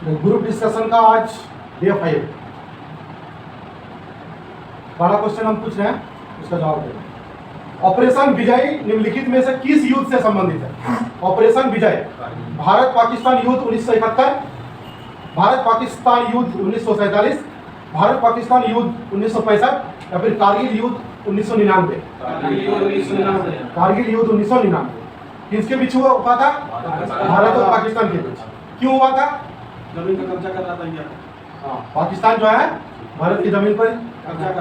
Group discussion का आज day 5 पहला क्वेश्चन हम पूछ रहे हैं, उसका जवाब दें। ऑपरेशन विजय निम्नलिखित में से किस युद्ध से संबंधित है? ऑपरेशन विजय भारत पाकिस्तान युद्ध 1971, भारत पाकिस्तान युद्ध 1947, भारत पाकिस्तान युद्ध 1965 या फिर कारगिल युद्ध 1999? कारगिल युद्ध 1999 किसके बीच हुआ था? भारत और पाकिस्तान के बीच। क्यों हुआ था? जमीन का कब्जा कर रहा था इंडिया। हाँ, पाकिस्तान जो है भारत की जमीन पर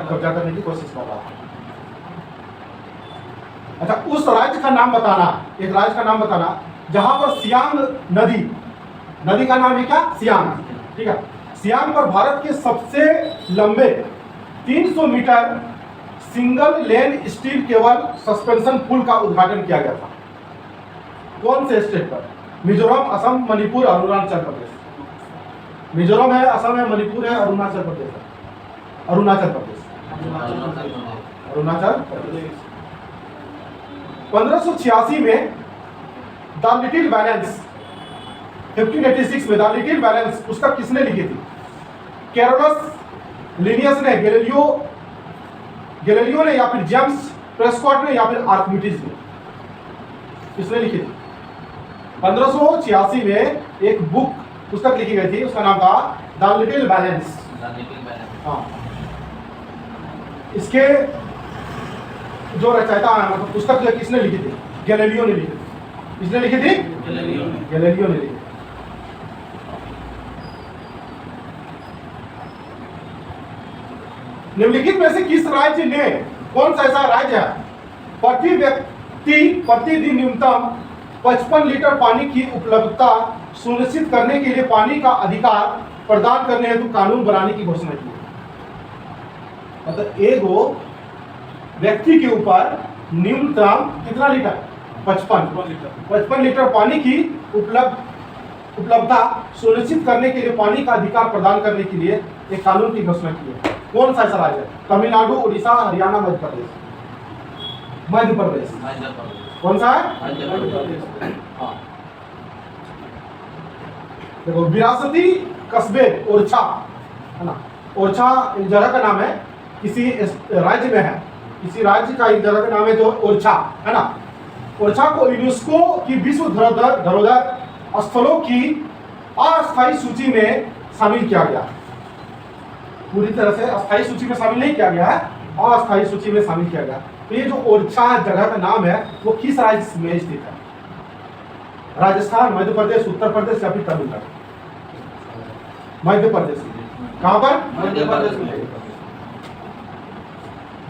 कब्जा करने की कोशिश कर रहा था। अच्छा, उस राज्य का नाम बताना, एक राज्य का नाम बताना जहां पर सियांग नदी का नाम है क्या? सियांग। ठीक है, सियांग पर भारत के सबसे लंबे 300 metre single lane steel cable suspension पुल का उद्घाटन किया गया था। कौन से स्टेट पर? मिजोरम, असम, मणिपुर, अरुणाचल प्रदेश। मिजोरम है, असम है, मणिपुर है, अरुणाचल प्रदेश है। अरुणाचल प्रदेश 1586 में द लिटिल बैलेंस, 1586 में द लिटिल बैलेंस पुस्तक किसने लिखी थी? कैरोलस लिनियस ने, गैलीलियो ने, या फिर जेम्स प्रेस्कॉट ने, या फिर आर्किमिडीज ने? किसने लिखी थी? 1586 में एक पुस्तक लिखी गई थी, उसका नाम था द लिटिल बैलेंस। हाँ, इसके जो रचयिता है, मतलब पुस्तक जो किसने लिखी थी? गैलीलियो ने लिखी थी। किसने लिखी थी? गैलीलियो ने लिखी थी। निम्नलिखित में से किस राज्य ने, कौन सा ऐसा राज्य है प्रति व्यक्ति प्रतिदिन न्यूनतम 55 लीटर पानी की उपलब्धता सुनिश्चित करने के लिए पानी का अधिकार प्रदान करने हेतु कानून बनाने की घोषणा की? मतलब एक व्यक्ति के ऊपर न्यूनतम कितना लीटर? 55 लीटर पानी की उपलब्धता सुनिश्चित करने के लिए पानी का अधिकार प्रदान करने के लिए एक कानून की घोषणा की है। कौन सा ऐसा राज्य है? तमिलनाडु, उड़ीसा, हरियाणा, मध्य प्रदेश? मध्य प्रदेश। कौन सा है? हाँ, देखो, विरासती कस्बे ओरछा है ना, ओरछा एक जगह का नाम है, किसी राज्य में है, किसी राज्य का एक जगह का नाम है जो ओरछा है ना। ओरछा को यूनेस्को की विश्व धरोहर स्थलों की अस्थायी सूची में शामिल किया गया। पूरी तरह से अस्थायी सूची में शामिल नहीं किया गया है, अस्थायी सूची में शामिल किया गया। तो ये जो ओरछा जगह का नाम है वो किस राज्य में स्थित है? राजस्थान, मध्य प्रदेश, उत्तर प्रदेश या फिर तमिलनाडु? मध्य प्रदेश। कहां पर? मध्य प्रदेश में।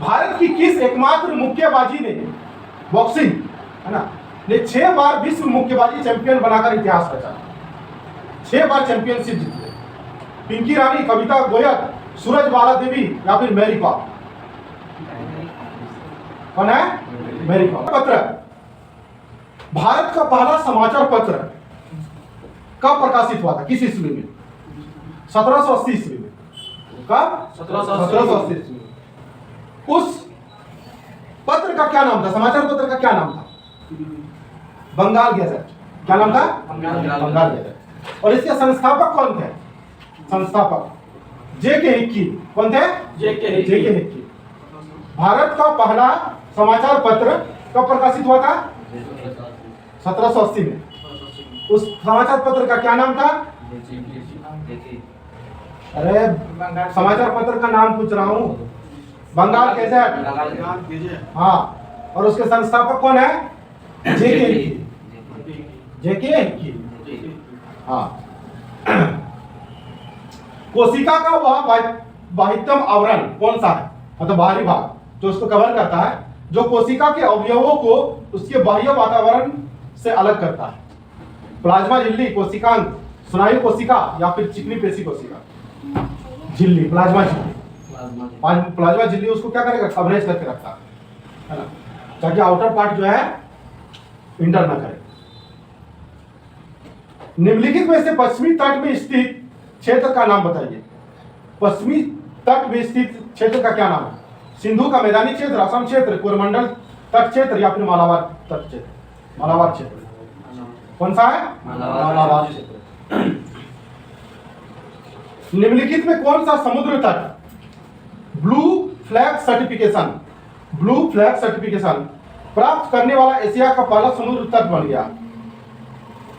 भारत की किस एकमात्र मुक्केबाजी ने, बॉक्सिंग है ना, ने 6 बार विश्व मुक्केबाजी चैंपियन बनाकर इतिहास रचा? 6 बार चैंपियनशिप जीती? पिंकी रानी, कविता गोयल, सूरज बाला देवी या फिर मैरी कॉम? कौन है? मैरी कॉम। पत्र, भारत का पहला समाचार पत्र कब प्रकाशित हुआ था? किस ईस्वी में? 1780 ईस्वी में। कब? 1780 ईस्वी में। उस पत्र का क्या नाम था? समाचार पत्र का क्या नाम था? बंगाल गैजेट। क्या नाम था? बंगाल गैजेट। और इसके संस्थापक कौन थे? संस्थापक J.K. हिक्की। कौन थे? J.K. हिक्की। भारत का पहला समाचार पत्र कब प्रकाशित हुआ था? 1780 में। उस समाचार पत्र का क्या नाम था? अरे, समाचार पत्र का नाम पूछ रहा हूं। बंगाल गैजेट। हाँ, और उसके संस्थापक कौन है? J.K. हिक्की। हाँ। कोशिका का वह बाह्यतम आवरण कौन सा है? मतलब बाहरी भाग जो उसको कवर करता है, जो कोशिका के अवयवों को उसके बाह्य वातावरण से अलग करता है। प्लाज्मा झिल्ली, कोशिकांग, स्नायु कोशिका या फिर चिकनी पेशी कोशिका? झिल्ली, प्लाज्मा झिल्ली। प्लाज्मा झिल्ली उसको क्या करेगा? कवरेज करके रखता है ना, ताकि आउटर पार्ट जो है इंटर ना करे। निम्नलिखित में से पश्चिमी तट में स्थित क्षेत्र का नाम बताइए। पश्चिमी तट में स्थित क्षेत्र का क्या नाम है? सिंधु का मैदानी क्षेत्र, असम क्षेत्र, कोरमंडल तट क्षेत्र या फिर मालाबार तट क्षेत्र? मालाबार क्षेत्र। कौन सा है? मालाबार क्षेत्र। निम्नलिखित में कौन सा समुद्र तट ब्लू फ्लैग सर्टिफिकेशन प्राप्त करने वाला एशिया का पहला समुद्र तट बन गया?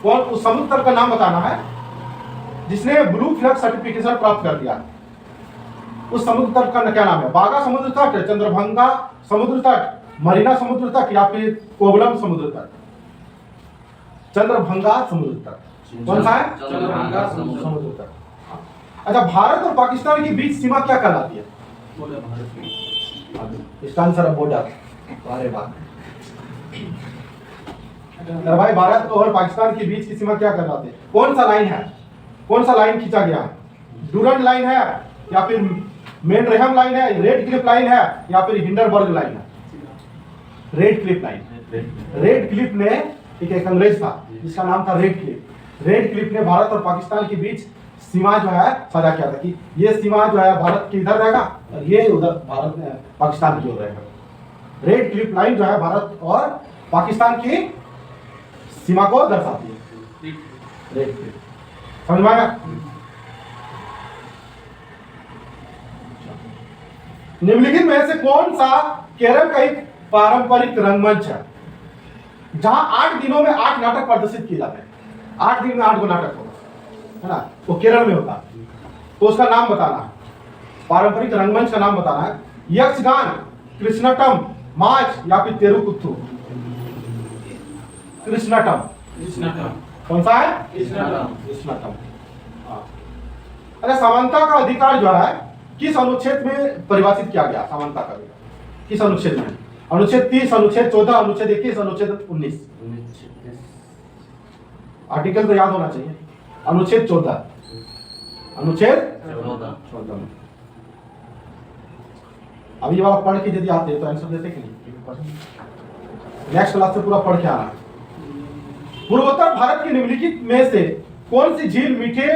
कौन उस समुद्र तट का नाम बताना है जिसने ब्लू फ्लैग सर्टिफिकेशन प्राप्त कर दिया। उस समुद्र तट का क्या नाम है? बागा समुद्र तट, चंद्रभंगा समुद्र तट, मरीना समुद्र तट या फिर कोवलम समुद्र तट? चंद्रभंगा समुद्र तट। कौन सा है? चंद्रभंगा समुद्र तट। अच्छा, भारत और पाकिस्तान के बीच सीमा क्या कहलाती है? इसका आंसर है बॉर्डर। अरे वाह भाई, भारत और पाकिस्तान के बीच की सीमा क्या कहलाती है? कौन सा लाइन है? कौन सा लाइन खींचा गया है? डूरंड लाइन है या फिर मेनरेहम लाइन है, रेड क्लिफ लाइन है या फिर हिंडनबर्ग लाइन है? Red Cliff line. Red Cliff ने एक अंग्रेज था जिसका नाम था रेड क्लिफ। रेड क्लिफ ने भारत और पाकिस्तान के बीच सीमा जो है साझा किया था कि ये सीमा जो है भारत के इधर रहेगा और ये उधर भारत पाकिस्तान की ओर रहेगा। रेड क्लिफ लाइन जो है भारत और पाकिस्तान की सीमा को दर्शाती है। रेड क्लिफ समझ में आया? निम्नलिखित में से कौन सा केरल का एक पारंपरिक रंगमंच है जहां 8 दिनों में 8 नाटक प्रदर्शित किए जाते हैं? 8 दिन में 8 गो नाटक होगा, है ना? वो केरल में होता है। तो उसका नाम बताना है, पारंपरिक रंगमंच का नाम बताना है। यक्षगान, कृष्णटम, माच या फिर तेरुकुत्थु? कृष्णटम। कौन सा है? कृष्णटम। अरे, समानता का अधिकार जो है किस अनुच्छेद में परिभाषित किया गया? समानता का अधिकार किस अनुच्छेद में? अनुच्छेद 30, अनुच्छेद 14, अनुच्छेद 21, अनुच्छेद 19? आर्टिकल तो याद होना चाहिए। अनुच्छेद 14। अनुच्छेद 14 में। अब ये वाला पढ़ के यदि आते हैं तो आंसर देते कि नहीं? नेक्स्ट क्लास से पूरा पढ़ के आना। पूर्वोत्तर भारत के निम्नलिखित में से कौन सी झील मीठे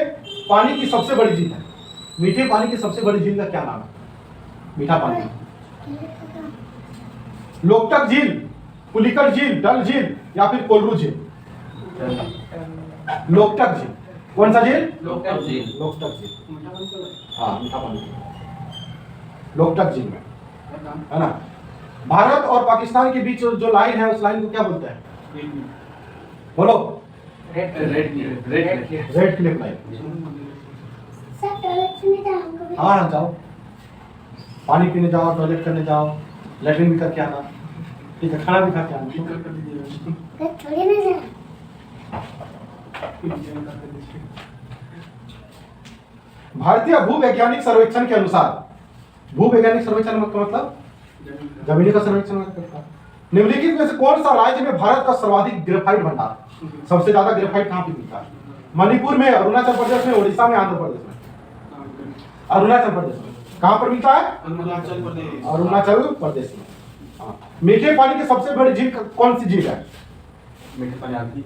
पानी की सबसे बड़ी झील है? मीठे पानी की सबसे बड़ी झील का क्या नाम है? मीठा पानी। लोकटक झील, पुलिकट झील, डल झील या फिर कोलरू झील? लोकटक झील। कौन सा झील? लोकटक झील। लोकटक झील। हाँ, मीठा पानी लोकटक झील में, है ना? भारत और पाकिस्तान के बीच जो लाइन है उस लाइन को क्या बोलते हैं? बोलो। Red Cliff line. हाँ, जाओ पानी पीने जाओ, टॉयलेट करने जाओ, लेटरिन भी करके आना, ठीक है? खाना भी खा के आना। भारतीय भूवैज्ञानिक सर्वेक्षण के अनुसार, भूवैज्ञानिक सर्वेक्षण का मतलब जमीनी का सर्वेक्षण करता है। निम्नलिखित में से कौन सा राज्य में भारत का सर्वाधिक ग्रेफाइट भंडार? सबसे ज्यादा ग्रेफाइट कहाँ पे मिलता है? मणिपुर में, अरुणाचल प्रदेश में, उड़ीसा में, आंध्र प्रदेश में? अरुणाचल प्रदेश में। कहाँ पर मिलता है? अरुणाचल प्रदेश। अरुणाचल प्रदेश में। हाँ। मीठे पानी की सबसे बड़ी झील कौन सी झील है? मीठे पानी अभी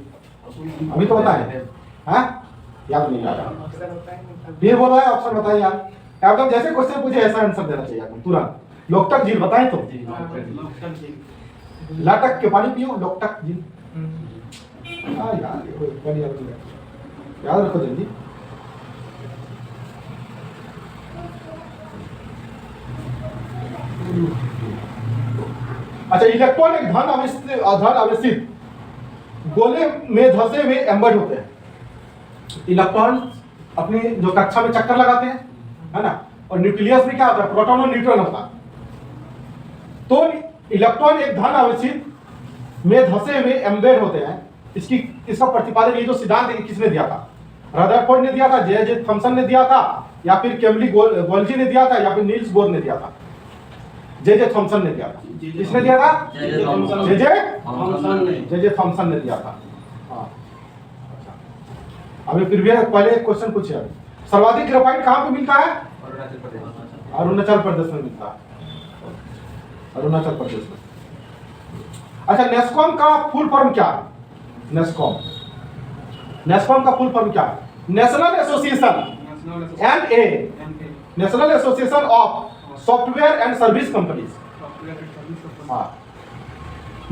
तो बताए, हाँ? याद नहीं आ रहा, फिर बोल रहा है ऑप्शन बताइए यार। एकदम जैसे क्वेश्चन पूछे ऐसा आंसर देना चाहिए आपको तुरंत। लोकटक झील बताएं तो? लाटक के पानी पियो, लोकटक झील। हाँ यार, याद रखो जल्दी। अच्छा, इलेक्ट्रॉन एक धन आवेशित गोले में धंसे हुए एम्बेड होते हैं। इलेक्ट्रॉन अपनी जो कक्षा में चक्कर लगाते हैं, है ना? और न्यूक्लियस में क्या होता है? प्रोटॉन और न्यूट्रॉन होता है। तो इलेक्ट्रॉन एक धन आवेशित में धंसे हुए एम्बेड होते हैं। इसका प्रतिपादन, ये जो सिद्धांत है, किसने दिया था? रदरफोर्ड ने दिया था, जे थॉमसन ने दिया था, या फिर केम्बली गोल्जी ने दिया था, या फिर नील्स बोर ने दिया था? जे थॉमसन ने दिया था। किसने दिया था? जे थॉमसन ने दिया था। हाँ, अभी फिर भी पहले एक क्वेश्चन पूछे, सर्वाधिक ग्रेफाइट कहाँ पे मिलता है? अरुणाचल प्रदेश में मिलता है। अरुणाचल प्रदेश में। अच्छा, नेस्कॉम का फुल फॉर्म क्या है? नेस्कॉम का फुल फॉर्म क्या है? National association, NA, national association of software and service companies. हाँ,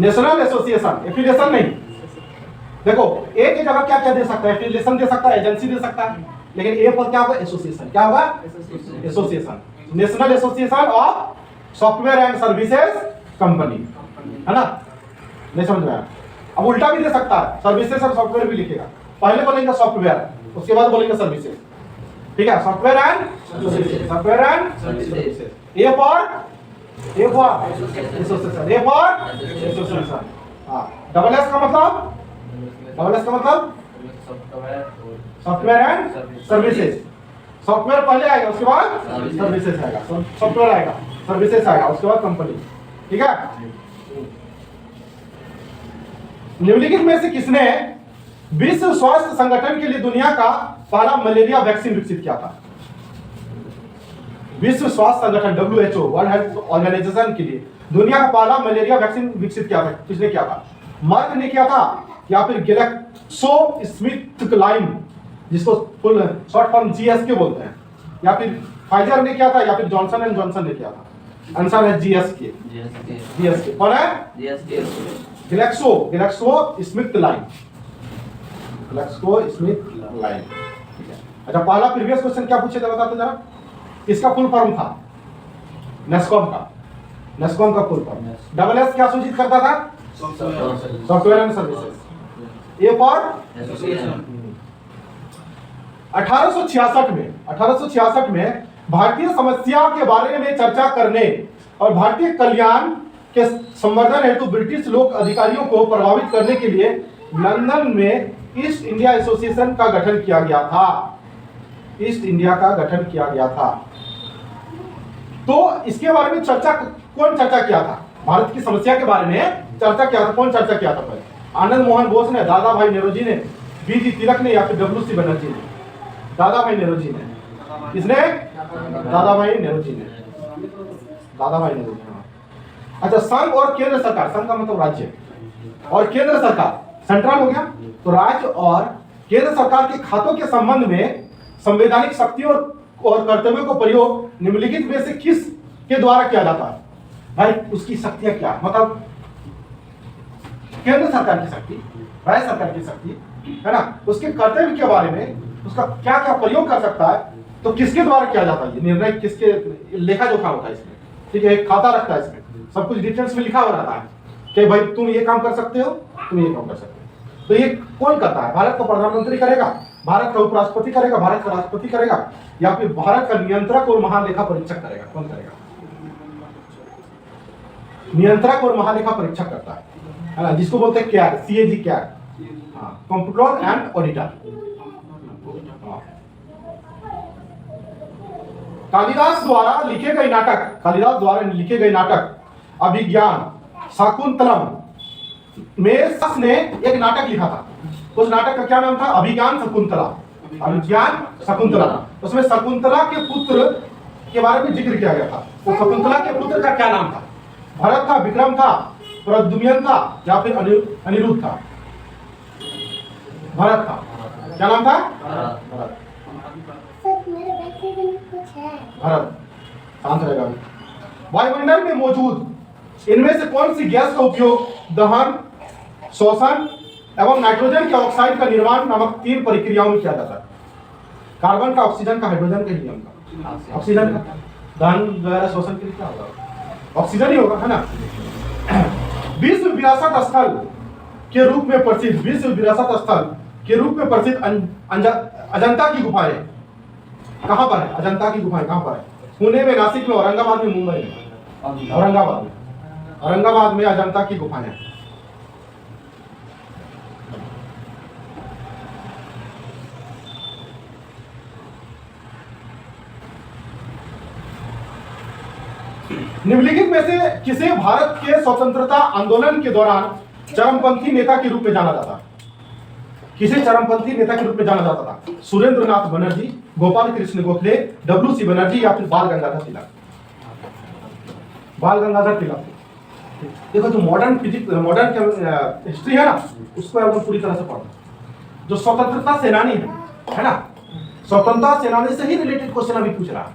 नेशनल एसोसिएशन, एफिलिएशन नहीं। देखो, एक ही जगह क्या क्या दे सकता है? एफिलिएशन दे सकता है, एजेंसी दे सकता है, लेकिन ए पर क्या होगा? एसोसिएशन। क्या होगा? Association. National association of software and services company, है ना? नहीं समझ में आया? अब उल्टा भी दे सकता है, सर्विसेज और सॉफ्टवेयर भी लिखेगा। पहले बोलेंगे सॉफ्टवेयर, उसके बाद बोलेंगे सर्विसेज। ठीक है, software and services. A for association, A for association. हाँ, डबल एस का मतलब सॉफ्टवेयर एंड सर्विसेज। सॉफ्टवेयर पहले आएगा, उसके बाद सर्विसेज आएगा। सॉफ्टवेयर आएगा, सर्विसेज आएगा, उसके बाद कंपनी। ठीक है। निम्नलिखित में से किसने विश्व स्वास्थ्य संगठन के लिए दुनिया का पहला मलेरिया वैक्सीन विकसित किया था? विश्व स्वास्थ्य संगठन WHO, वर्ल्ड हेल्थ ऑर्गेनाइजेशन के लिए दुनिया का पहला मलेरिया वैक्सीन विकसित किया था, किसने किया था? मर्क ने किया था, या फिर ग्लैक्सो स्मिथ क्लाइन, जिसको फुल शॉर्ट फॉर्म GSK बोलते हैं, या फिर फाइजर ने किया था, या फिर जॉनसन एंड जॉनसन ने किया था? आंसर है GSK। कौन है? Glaxo Smith line. अच्छा, पहला प्रीवियस क्वेश्चन क्या पूछे थे बताते जरा? इसका फुल फॉर्म था नेस्कॉम का फुल फॉर्म। डबल एस क्या सूचित करता था? Software and services. A for 1866 में भारतीय समस्या के बारे में चर्चा करने और भारतीय कल्याण के संवर्धन हेतु ब्रिटिश लोक अधिकारियों को प्रभावित करने के लिए लंदन में ईस्ट इंडिया एसोसिएशन का गठन किया गया था। तो इसके बारे में कौन चर्चा किया था? भारत की समस्या के बारे में चर्चा किया था। कौन चर्चा किया था? पहले आनंद मोहन बोस ने, दादा भाई नेरोजी ने, BG तिलक ने, या फिर WC बनर्जी ने? दादा भाई नेरोजी ने। किसने? दादा भाई नेरोजी ने। अच्छा, संघ और केंद्र सरकार, संघ का मतलब राज्य और केंद्र सरकार, सेंट्रल हो गया, तो राज्य और केंद्र सरकार के खातों के संबंध में संवैधानिक शक्तियों और कर्तव्यों को प्रयोग निम्नलिखित में से किस के द्वारा किया जाता है? भाई, उसकी शक्तियां क्या? मतलब केंद्र सरकार की शक्ति, राज्य सरकार की शक्ति, है ना? उसके कर्तव्य के बारे में उसका क्या क्या प्रयोग कर सकता है, तो किसके द्वारा किया जाता है? ये निर्णय किसके? लेखा जोखा होता है इसमें। ठीक है, एक खाता रखता है, इसमें सब कुछ डिटेल्स में लिखा हुआ रहता है कि भाई तुम ये काम कर सकते हो, तुम ये काम कर सकते हो। तो ये कौन करता है? भारत का प्रधानमंत्री करेगा, भारत का उपराष्ट्रपति करेगा, भारत का राष्ट्रपति करेगा, या फिर भारत का नियंत्रक और महालेखा परीक्षक करेगा? कौन करेगा? नियंत्रक और महालेखा परीक्षक करता है ना, जिसको बोलते हैं CAG, comptroller and auditor. Kalidas द्वारा लिखे गए नाटक अभिज्ञान शाकुंतलम में सस ने एक नाटक लिखा था। उस नाटक का क्या नाम था? अभिज्ञान शकुंतला। उसमें शकुंतला के पुत्र के बारे में जिक्र किया गया था। तो शकुंतला के पुत्र का क्या नाम था? भरत था, विक्रम था, प्रद्युम्न था, या फिर अनिरुद्ध था? भरत था। क्या नाम था? भरत। शांत रहेगा। वायुमंडल में मौजूद इनमें से कौन सी गैस का उपयोग दहन, शोषण एवं नाइट्रोजन के ऑक्साइड का निर्माण नामक 3 प्रक्रियाओं में किया जाता है? कार्बन का, ऑक्सीजन का, हाइड्रोजन का, हीलियम का? ऑक्सीजन का। दहन वगैरह शोषण के लिए क्या होगा? ऑक्सीजन ही होगा, है ना? विश्व विरासत स्थल के रूप में प्रसिद्ध अजंता की गुफाएं कहां पर है? अजंता की गुफाएं कहां पर है? पुणे में, नासिक में, औरंगाबाद में, मुंबई में? औरंगाबाद में अजंता की गुफाएं हैं। निम्नलिखित में से किसे भारत के स्वतंत्रता आंदोलन के दौरान चरमपंथी नेता के रूप में जाना जाता? किसे चरमपंथी नेता के रूप में जाना जाता था? सुरेंद्र नाथ बनर्जी, गोपाल कृष्ण गोखले, WC बनर्जी, या फिर बाल गंगाधर तिलक? देखो, जो मॉडर्न हिस्ट्री है ना, उसको एकदम पूरी तरह से पढ़ो। जो स्वतंत्रता सेनानी है ना, स्वतंत्रता सेनानी से ही रिलेटेड क्वेश्चन अभी पूछ रहा है।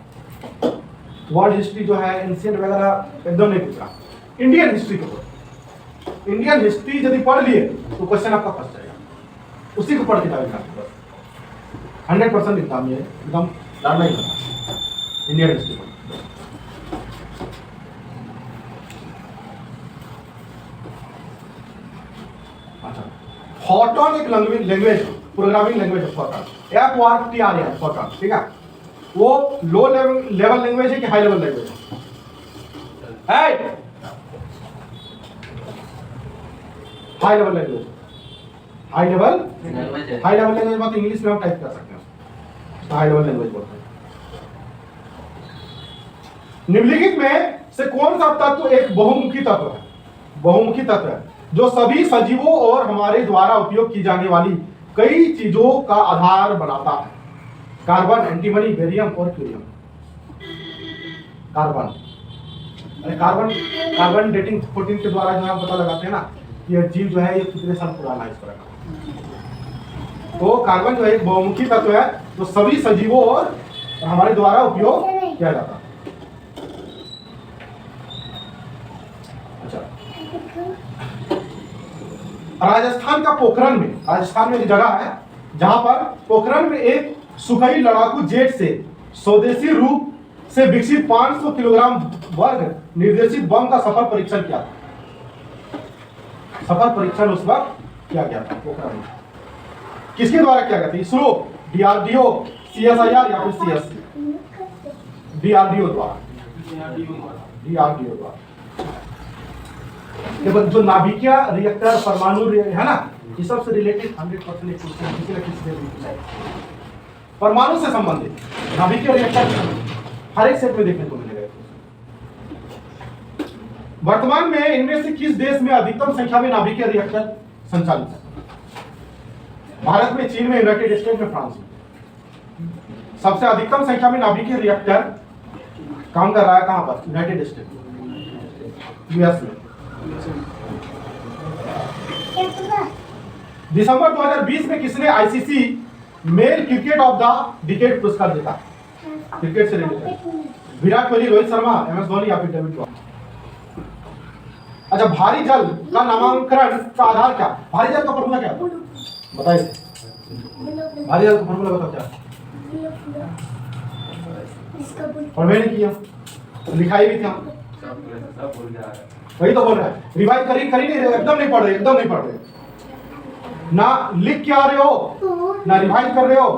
वर्ल्ड हिस्ट्री जो है, एंशिएंट वगैरह एकदम नहीं पूछ रहा। इंडियन हिस्ट्री को, इंडियन हिस्ट्री यदि पढ़ लिए तो क्वेश्चन आपका फंस जाएगा। उसी को पढ़ के जाएगा बस। 100% एग्जाम ये एकदम लड़ना ही करना इंडियन हिस्ट्री में। अच्छा, फॉर्टॉन एक लैंग्वेज प्रोग्रामिंग लैंग्वेज है फॉर्टॉन, FORTRAN फॉर्टॉन, ठीक है। वो लो लेवल लैंग्वेज है कि हाई लेवल लैंग्वेज है? High level language, high level language मतलब इंग्लिश में हम टाइप कर सकते हैं, तो हाई लेवल लैंग्वेज बोलते हैं। निम्नलिखित में से कौन सा तत्व एक बहुमुखी तत्व है? बहुमुखी तत्व है जो सभी सजीवों और हमारे द्वारा उपयोग की जाने वाली कई चीजों का आधार बनाता है। कार्बन, एंटीमनी, बेरियम और क्यूरियम। कार्बन, अरे कार्बन डेटिंग 14 के द्वारा जो है पता लगाते हैं ना कि ये जीव जो है ये कितने साल पुराना है इस तरह का। तो कार्बन जो है एक बहुमुखी तत्व है जो सभी सजीवों और हमारे द्वारा उपयोग किया जाता है। अच्छा, राजस्थान का पोखरण में, राजस्थान में एक जगह है जहां पर पोखरण में एक सुखई लड़ाकू जेट से स्वदेशी रूप से विकसित 500 किलोग्राम वर्ग निर्देशित बम का सफल परीक्षण किया। सफल परीक्षण उस वक्त किया गया था पोखरण में। किसके द्वारा किया गया था? इसरो, DRDO, CSIR या फिर CSC? DRDO द्वारा। जो नाभिकीय रिएक्टर, परमाणु है ना, ये सबसे रिलेटेड 100% किसी न किसी से परमाणु से संबंधित नाभिकीय रिएक्टर हर एक सेट में देखने को मिलेगा। वर्तमान में इनमें से किस देश में अधिकतम संख्या में नाभिकीय रिएक्टर संचालित है? भारत में, चीन में, यूनाइटेड स्टेट में, फ्रांस में। सबसे अधिकतम संख्या में नाभिकीय रिएक्टर काम कर रहा है कहां पर? यूनाइटेड स्टेट, US में। दिसंबर 2020 में किसने ICC male cricket of the decade पुरस्कार जीता? क्रिकेट से रिलेटेड विराट कोहली, रोहित शर्मा, MS धोनी या फिर डेविड वॉर्नर? अच्छा, भारी जल का नामकरण का आधार क्या? भारी जल का फॉर्मूला क्या बताइए? भारी जल का फॉर्मूला बताओ क्या? और मैंने किया, लिखाई भी था, वही तो बोल रहा है। रिवाइज करी नहीं रहे, एकदम नहीं पढ़ रहे, ना लिख के आ रहे हो, ना रिवाइज कर रहे हो,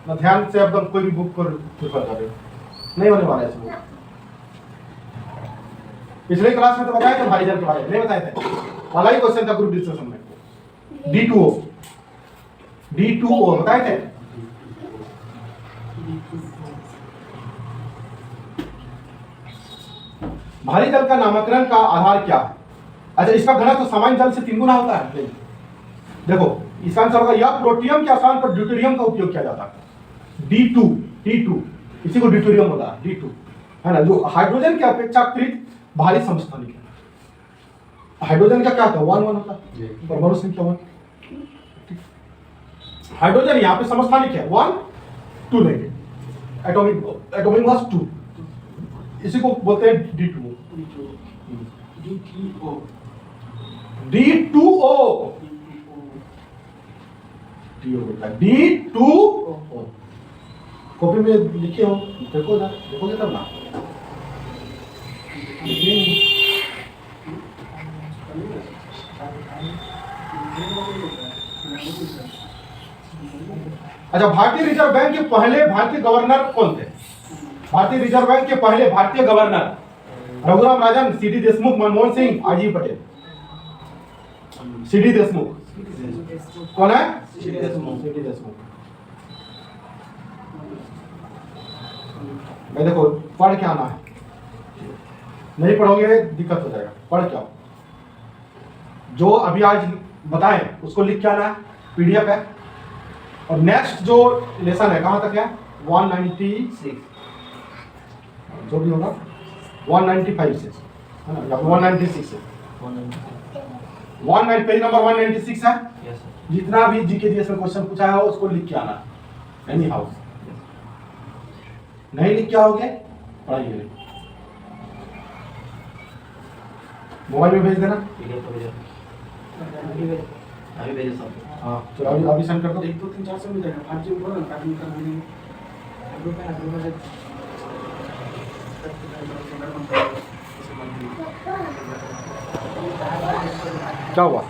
ना ध्यान से एकदम कोई भी बुक पर प्रिफर कर रहे हो। नहीं होने वाला है इसमें। पिछले क्लास में तो बताया था भारी जल के बारे में, नहीं बताए थे? वाला ही क्वेश्चन था ग्रुप डिस्कशन में। D2O बताए थे? भारी जल का नामकरण का आधार क्या है? अच्छा, इसका घनत्व तो सामान्य जल से 3 गुना होता है। देखो, इसका आंसर होगा या प्रोटियम के स्थान पर ड्यूटेरियम का उपयोग किया जाता है। D2 इसी को ड्यूटेरियम होता है, D2 है ना, जो हाइड्रोजन के अपेक्षाकृत भारी समस्थानिक है। हाइड्रोजन का क्या होता है? 1 होता है, परमाणु संख्या 1। हाइड्रोजन यहाँ पे समस्थानिक है, 1 2 लेंगे, एटॉमिक मास 2, इसी को बोलते हैं D2O। D2O कॉपी में लिखे हो, देखोगे तब ना। अच्छा, भारतीय रिजर्व बैंक के पहले भारतीय गवर्नर कौन थे? भारतीय रिजर्व बैंक के पहले भारतीय governor Raghuram Rajan, CD Deshmukh, Manmohan Singh, IG Patel. CD Deshmukh कौन है? CD देशमुख। भाई देखो, पढ़ के आना है, नहीं पढ़ोगे दिक्कत हो जाएगा। पढ़ के आओ, जो अभी आज बताएं उसको लिख के आना है, PDF है। और नेक्स्ट जो लेसन है कहां तक है? 196 जो भी होगा 195 से है ना, या 196 से 19 पेज नंबर 196 है। जितना भी GK में क्वेश्चन पूछा है उसको लिख के आना एनी हाउ। नहीं लिख के आओगे पढ़ाई नहीं। मोबाइल में भेज देना, अभी भेज हाँ चलो अभी सेंड कर दो। 1 2 3 4 से मिल जाएगा 5 जी बोलो ना पैकिंग करना नहीं क्या हुआ?